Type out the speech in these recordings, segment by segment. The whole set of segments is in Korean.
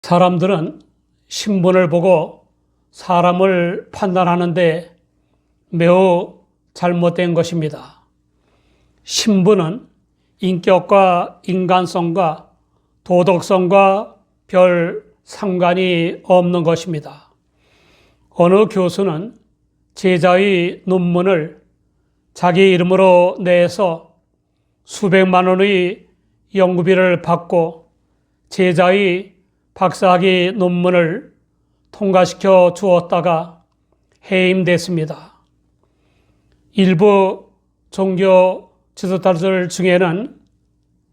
사람들은 신분을 보고 사람을 판단하는데 매우 잘못된 것입니다. 신분은 인격과 인간성과 도덕성과 별 상관이 없는 것입니다. 어느 교수는 제자의 논문을 자기 이름으로 내서 수백만 원의 연구비를 받고 제자의 박사학위 논문을 통과시켜 주었다가 해임됐습니다. 일부 종교 지도자들 중에는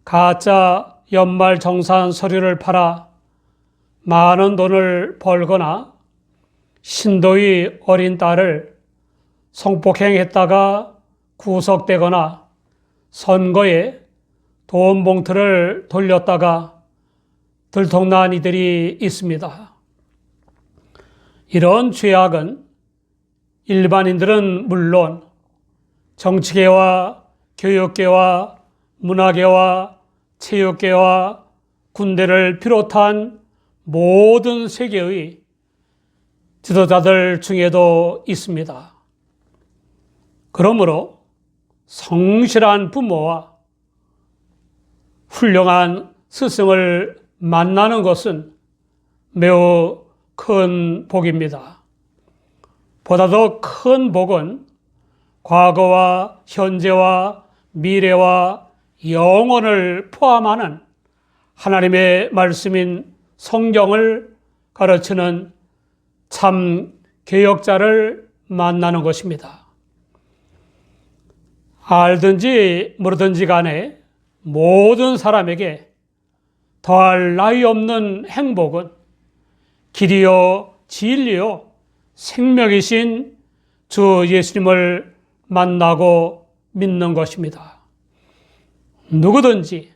가짜 연말정산 서류를 팔아 많은 돈을 벌거나 신도의 어린 딸을 성폭행했다가 구속되거나 선거에 돈 봉투를 돌렸다가 들통난 이들이 있습니다. 이런 죄악은 일반인들은 물론 정치계와 교육계와 문화계와 체육계와 군대를 비롯한 모든 세계의 지도자들 중에도 있습니다. 그러므로 성실한 부모와 훌륭한 스승을 만나는 것은 매우 큰 복입니다. 보다 더 큰 복은 과거와 현재와 미래와 영원을 포함하는 하나님의 말씀인 성경을 가르치는 참 개혁자를 만나는 것입니다. 알든지 모르든지 간에 모든 사람에게 더할 나위 없는 행복은 길이요 진리요 생명이신 주 예수님을 만나고 믿는 것입니다. 누구든지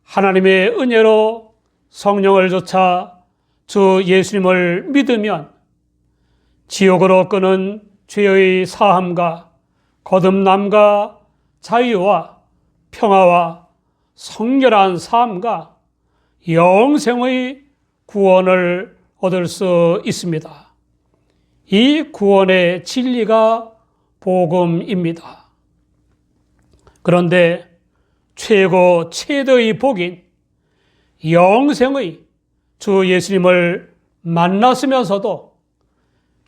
하나님의 은혜로 성령을 좇아 주 예수님을 믿으면 지옥으로 끄는 죄의 사함과 거듭남과 자유와 평화와 성결한 삶과 영생의 구원을 얻을 수 있습니다. 이 구원의 진리가 복음입니다. 그런데 최고 최대의 복인 영생의 주 예수님을 만났으면서도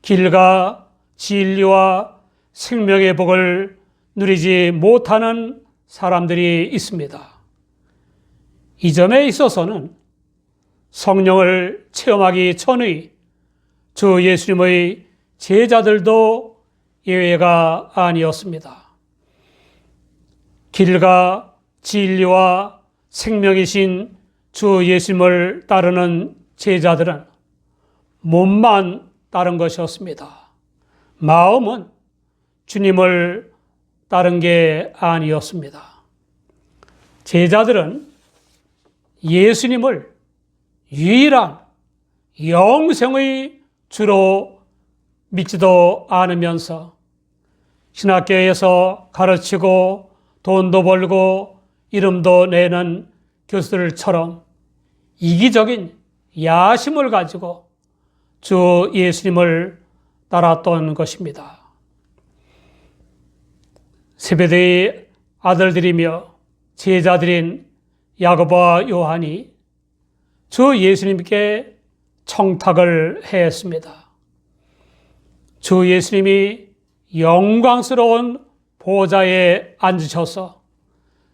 길과 진리와 생명의 복을 누리지 못하는 사람들이 있습니다. 이 점에 있어서는 성령을 체험하기 전의 주 예수님의 제자들도 예외가 아니었습니다. 길과 진리와 생명이신 주 예수님을 따르는 제자들은 몸만 따른 것이었습니다. 마음은 주님을 따른 게 아니었습니다. 제자들은 예수님을 유일한 영생의 주로 믿지도 않으면서 신학교에서 가르치고 돈도 벌고 이름도 내는 교수들처럼 이기적인 야심을 가지고 주 예수님을 따랐던 것입니다. 세베대의 아들들이며 제자들인 야고보와 요한이 주 예수님께 청탁을 했습니다. 주 예수님이 영광스러운 보좌에 앉으셔서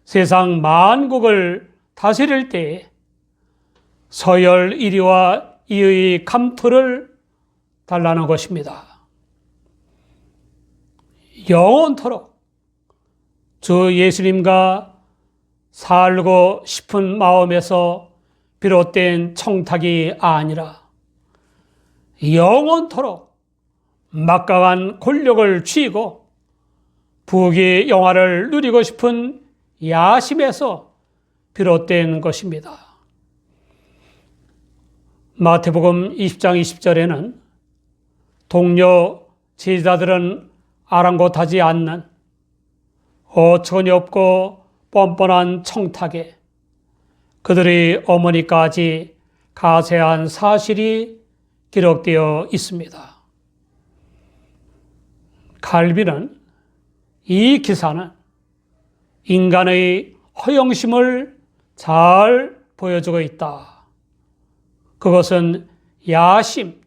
세상 만국을 다스릴 때에 서열 1위와 2위의 감투를 달라는 것입니다. 영원토록 주 예수님과 살고 싶은 마음에서 비롯된 청탁이 아니라 영원토록 막강한 권력을 쥐고 부귀 영화를 누리고 싶은 야심에서 비롯된 것입니다. 마태복음 20장 20절에는 동료 제자들은 아랑곳하지 않는 어처구니 없고 뻔뻔한 청탁에 그들의 어머니까지 가세한 사실이 기록되어 있습니다. 칼빈은 이 기사는 인간의 허영심을 잘 보여주고 있다. 그것은 야심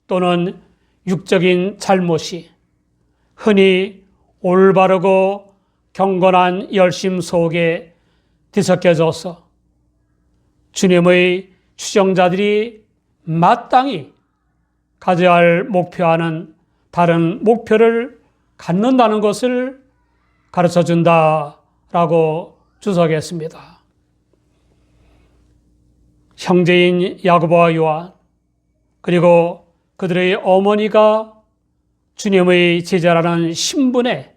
또는 육적인 잘못이 흔히 올바르고 경건한 열심 속에 뒤섞여져서 주님의 추종자들이 마땅히 가져야 할 목표와는 다른 목표를 갖는다는 것을 가르쳐준다라고 주석했습니다. 형제인 야고보와 요한 그리고 그들의 어머니가 주님의 제자라는 신분에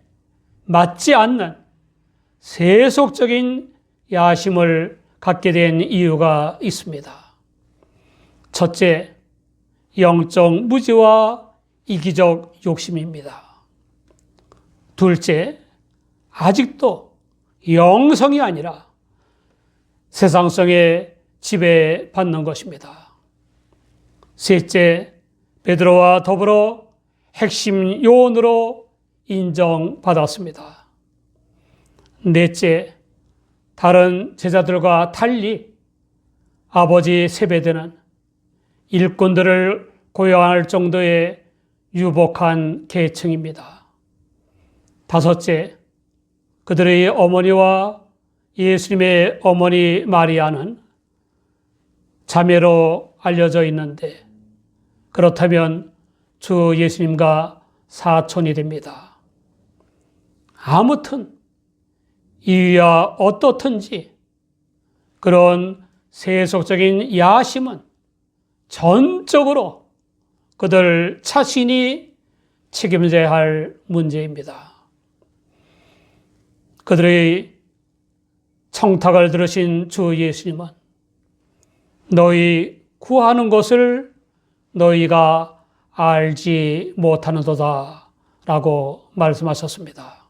맞지 않는 세속적인 야심을 갖게 된 이유가 있습니다. 첫째, 영적 무지와 이기적 욕심입니다. 둘째, 아직도 영성이 아니라 세상성에 지배받는 것입니다. 셋째, 베드로와 더불어 핵심 요원으로 인정받았습니다. 넷째, 다른 제자들과 달리 아버지 세베대는 일꾼들을 고용할 정도의 유복한 계층입니다. 다섯째, 그들의 어머니와 예수님의 어머니 마리아는 자매로 알려져 있는데 그렇다면 주 예수님과 사촌이 됩니다. 아무튼 이유야 어떻든지 그런 세속적인 야심은 전적으로 그들 자신이 책임져야 할 문제입니다. 그들의 청탁을 들으신 주 예수님은 너희 구하는 것을 너희가 알지 못하는도다 라고 말씀하셨습니다.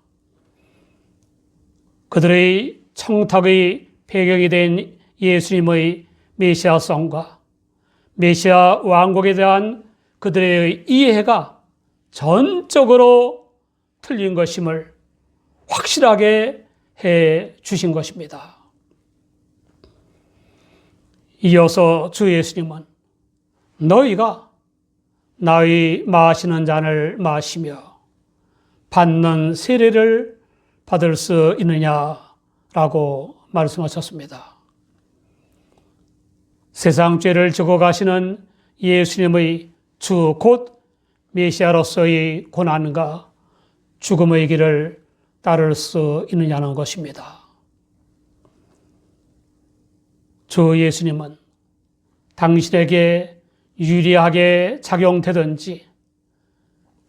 그들의 청탁의 배경이 된 예수님의 메시아성과 메시아 왕국에 대한 그들의 이해가 전적으로 틀린 것임을 확실하게 해 주신 것입니다. 이어서 주 예수님은 너희가 나의 마시는 잔을 마시며 받는 세례를 받을 수 있느냐라고 말씀하셨습니다. 세상 죄를 지고 가시는 예수님의 주 곧 메시아로서의 고난과 죽음의 길을 따를 수 있느냐는 것입니다. 주 예수님은 당신에게 유리하게 작용되든지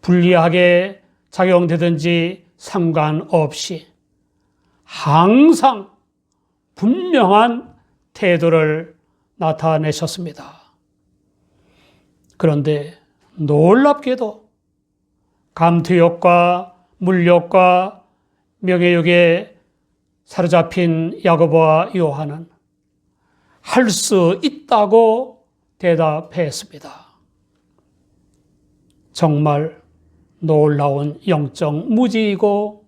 불리하게 작용되든지 상관없이 항상 분명한 태도를 나타내셨습니다. 그런데 놀랍게도 감투욕과 물욕과 명예욕에 사로잡힌 야고보와 요한은 할 수 있다고 대답했습니다. 정말 놀라운 영적 무지이고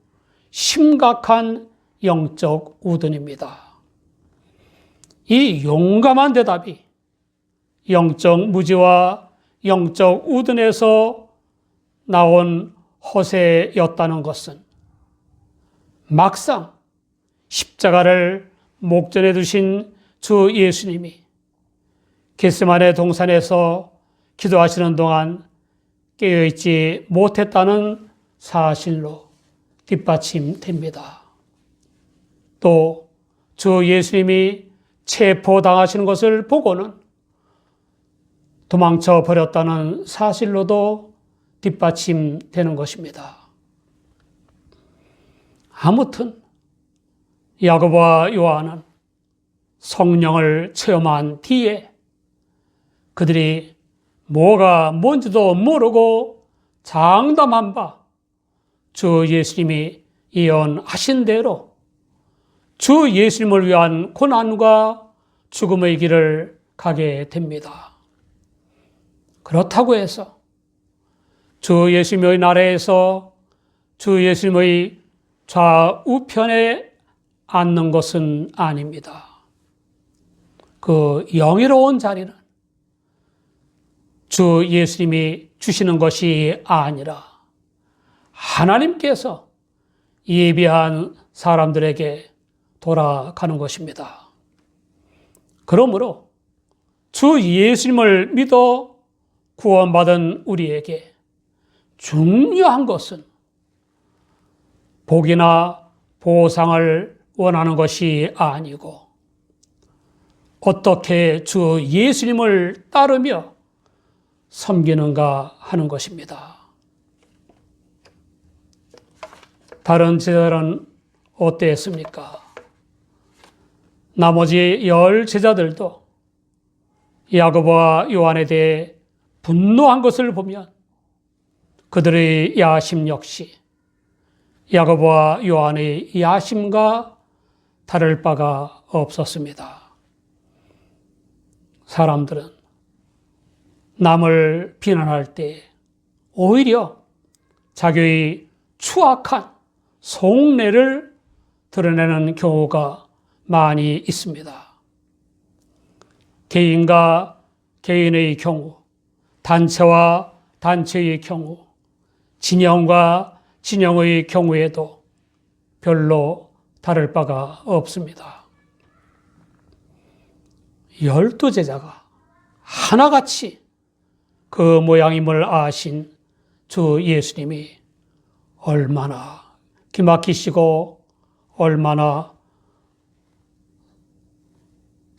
심각한 영적 우둔입니다. 이 용감한 대답이 영적 무지와 영적 우둔에서 나온 허세였다는 것은 막상 십자가를 목전에 두신 주 예수님이 겟세마네 동산에서 기도하시는 동안 깨어있지 못했다는 사실로 뒷받침됩니다. 또 주 예수님이 체포당하시는 것을 보고는 도망쳐 버렸다는 사실로도 뒷받침되는 것입니다. 아무튼 야고보와 요한은 성령을 체험한 뒤에 그들이 뭐가 뭔지도 모르고 장담한 바 주 예수님이 예언하신 대로 주 예수님을 위한 고난과 죽음의 길을 가게 됩니다. 그렇다고 해서 주 예수님의 나라에서 주 예수님의 좌우편에 앉는 것은 아닙니다. 그 영예로운 자리는 주 예수님이 주시는 것이 아니라 하나님께서 예비한 사람들에게 돌아가는 것입니다. 그러므로 주 예수님을 믿어 구원받은 우리에게 중요한 것은 복이나 보상을 원하는 것이 아니고 어떻게 주 예수님을 따르며 섬기는가 하는 것입니다. 다른 제자들은 어땠습니까? 나머지 10 제자들도 야고보와 요한에 대해 분노한 것을 보면 그들의 야심 역시 야고보와 요한의 야심과 다를 바가 없었습니다. 사람들은 남을 비난할 때 오히려 자기의 추악한 속내를 드러내는 경우가 많이 있습니다. 개인과 개인의 경우, 단체와 단체의 경우, 진영과 진영의 경우에도 별로 다를 바가 없습니다. 12 제자가 하나같이 그 모양임을 아신 주 예수님이 얼마나 기막히시고 얼마나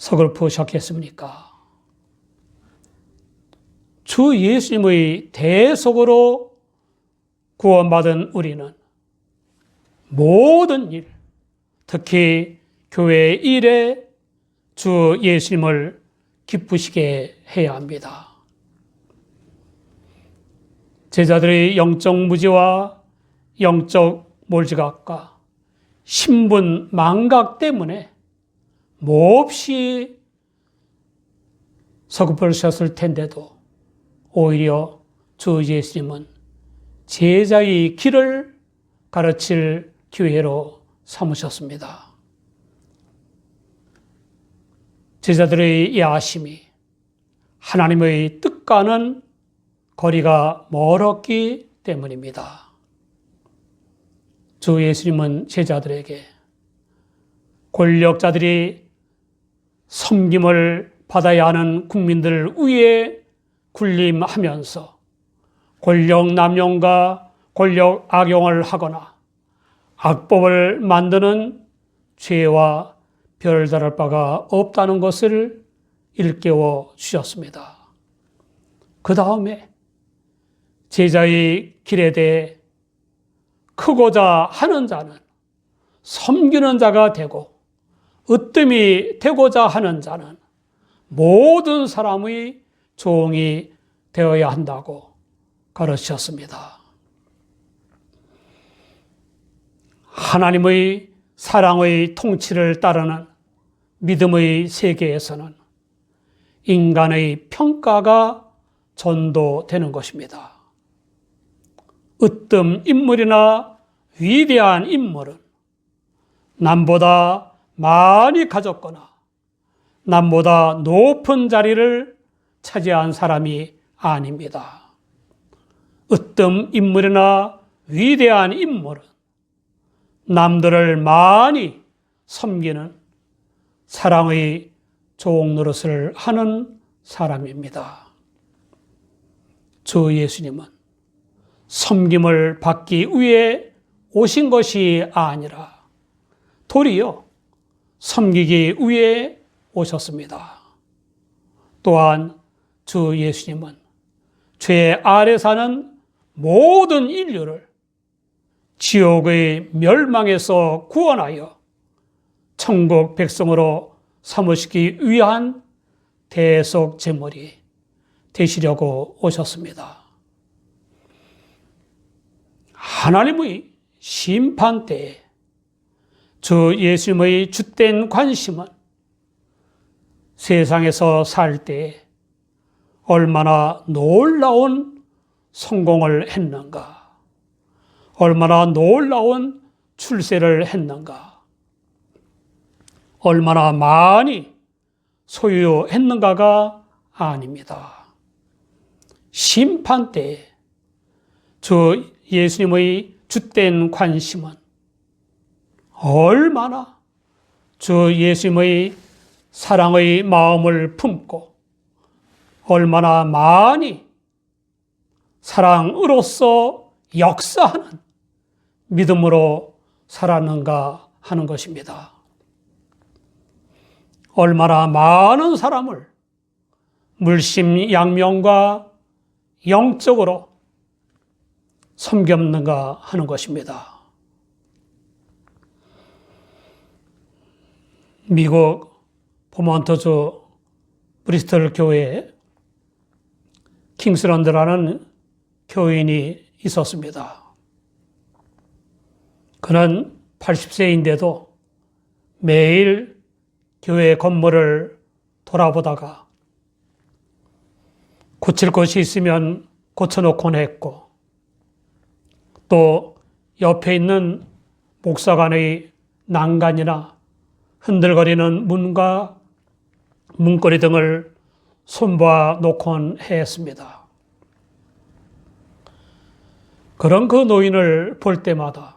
서글프셨겠습니까? 주 예수님의 대속으로 구원받은 우리는 모든 일, 특히 교회 일에 주 예수님을 기쁘시게 해야 합니다. 제자들의 영적 무지와 영적 몰지각과 신분 망각 때문에 몹시 서글프셨을 텐데도 오히려 주 예수님은 제자의 길을 가르칠 기회로 삼으셨습니다. 제자들의 야심이 하나님의 뜻과는 거리가 멀었기 때문입니다. 주 예수님은 제자들에게 권력자들이 섬김을 받아야 하는 국민들 위에 군림하면서 권력 남용과 권력 악용을 하거나 악법을 만드는 죄와 별다를 바가 없다는 것을 일깨워 주셨습니다. 그 다음에 제자의 길에 대해 크고자 하는 자는 섬기는 자가 되고 으뜸이 되고자 하는 자는 모든 사람의 종이 되어야 한다고 가르치셨습니다. 하나님의 사랑의 통치를 따르는 믿음의 세계에서는 인간의 평가가 전도되는 것입니다. 으뜸 인물이나 위대한 인물은 남보다 많이 가졌거나 남보다 높은 자리를 차지한 사람이 아닙니다. 으뜸 인물이나 위대한 인물은 남들을 많이 섬기는 사랑의 종 노릇을 하는 사람입니다. 주 예수님은 섬김을 받기 위해 오신 것이 아니라 도리어 섬기기 위해 오셨습니다. 또한 주 예수님은 죄 아래 사는 모든 인류를 지옥의 멸망에서 구원하여 천국 백성으로 삼으시기 위한 대속 제물이 되시려고 오셨습니다. 하나님의 심판 때에 주 예수님의 주된 관심은 세상에서 살 때 얼마나 놀라운 성공을 했는가, 얼마나 놀라운 출세를 했는가, 얼마나 많이 소유했는가가 아닙니다. 심판 때에 주 예수님의 주된 관심은 얼마나 주 예수님의 사랑의 마음을 품고 얼마나 많이 사랑으로서 역사하는 믿음으로 살았는가 하는 것입니다. 얼마나 많은 사람을 물심양면과 영적으로 섬겼는가 하는 것입니다. 미국 버몬트주 브리스톨 교회에 킹스런드라는 교인이 있었습니다. 그는 80세인데도 매일 교회 건물을 돌아보다가 고칠 것이 있으면 고쳐놓곤 했고, 또 옆에 있는 목사관의 난간이나 흔들거리는 문과 문고리 등을 손봐 놓곤 했습니다. 그런 그 노인을 볼 때마다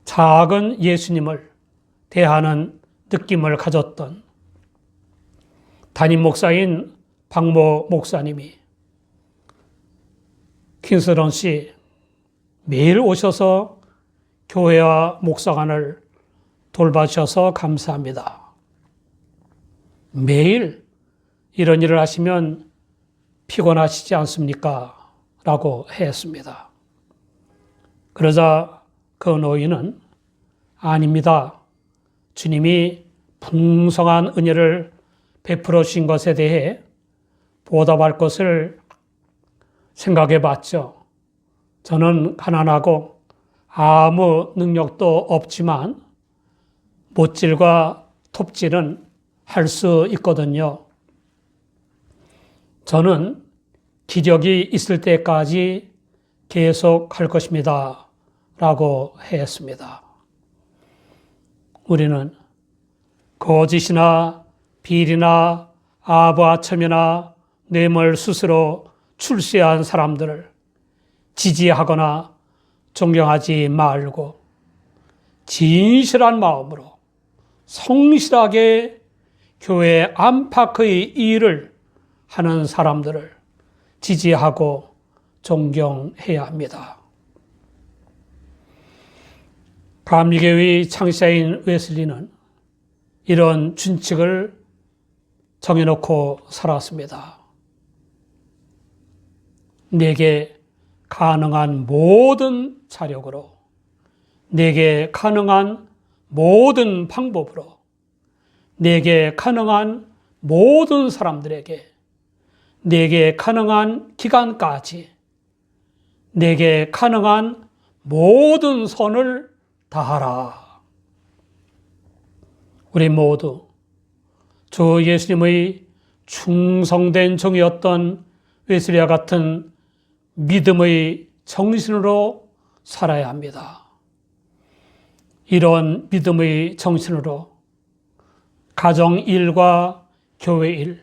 작은 예수님을 대하는 느낌을 가졌던 담임 목사인 박모 목사님이 킹스런 씨 매일 오셔서 교회와 목사관을 돌봐주셔서 감사합니다. 매일 이런 일을 하시면 피곤하시지 않습니까? 라고 했습니다. 그러자 그 노인은 아닙니다. 주님이 풍성한 은혜를 베풀어 주신 것에 대해 보답할 것을 생각해 봤죠. 저는 가난하고 아무 능력도 없지만 못질과 톱질은 할 수 있거든요. 저는 기력이 있을 때까지 계속 할 것입니다. 라고 했습니다. 우리는 거짓이나 비리나 아부아첨이나 뇌물 수수로 출세한 사람들을 지지하거나 존경하지 말고 진실한 마음으로 성실하게 교회 안팎의 일을 하는 사람들을 지지하고 존경해야 합니다. 감리교의 창시자인 웨슬리는 이런 준칙을 정해놓고 살았습니다. 내게 가능한 모든 자력으로, 내게 가능한 모든 방법으로, 내게 가능한 모든 사람들에게, 내게 가능한 기간까지, 내게 가능한 모든 선을 다하라. 우리 모두 주 예수님의 충성된 종이었던 웨슬리와 같은 믿음의 정신으로 살아야 합니다. 이런 믿음의 정신으로 가정 일과 교회 일,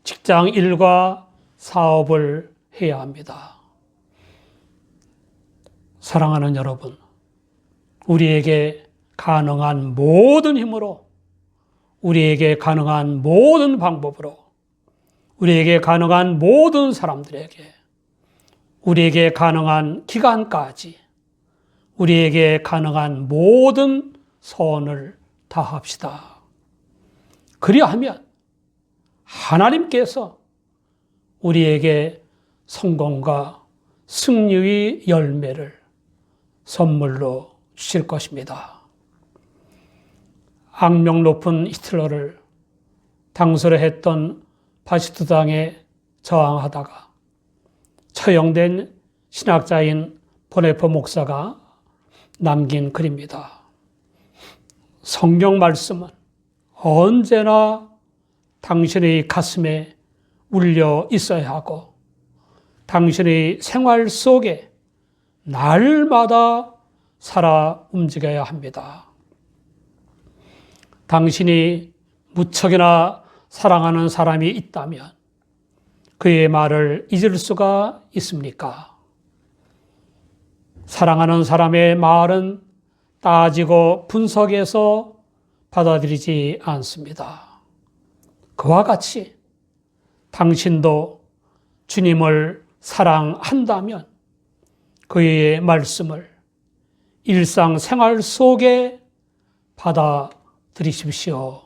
직장 일과 사업을 해야 합니다. 사랑하는 여러분, 우리에게 가능한 모든 힘으로, 우리에게 가능한 모든 방법으로, 우리에게 가능한 모든 사람들에게, 우리에게 가능한 기간까지, 우리에게 가능한 모든 선을 다합시다. 그리하면 하나님께서 우리에게 성공과 승리의 열매를 선물로 주실 것입니다. 악명 높은 히틀러를 당소를 했던 파시스트당에 저항하다가 처형된 신학자인 보네퍼 목사가 남긴 글입니다. 성경 말씀은 언제나 당신의 가슴에 울려 있어야 하고 당신의 생활 속에 날마다 살아 움직여야 합니다. 당신이 무척이나 사랑하는 사람이 있다면 그의 말을 잊을 수가 있습니까? 사랑하는 사람의 말은 따지고 분석해서 받아들이지 않습니다. 그와 같이 당신도 주님을 사랑한다면 그의 말씀을 일상생활 속에 받아들이십시오.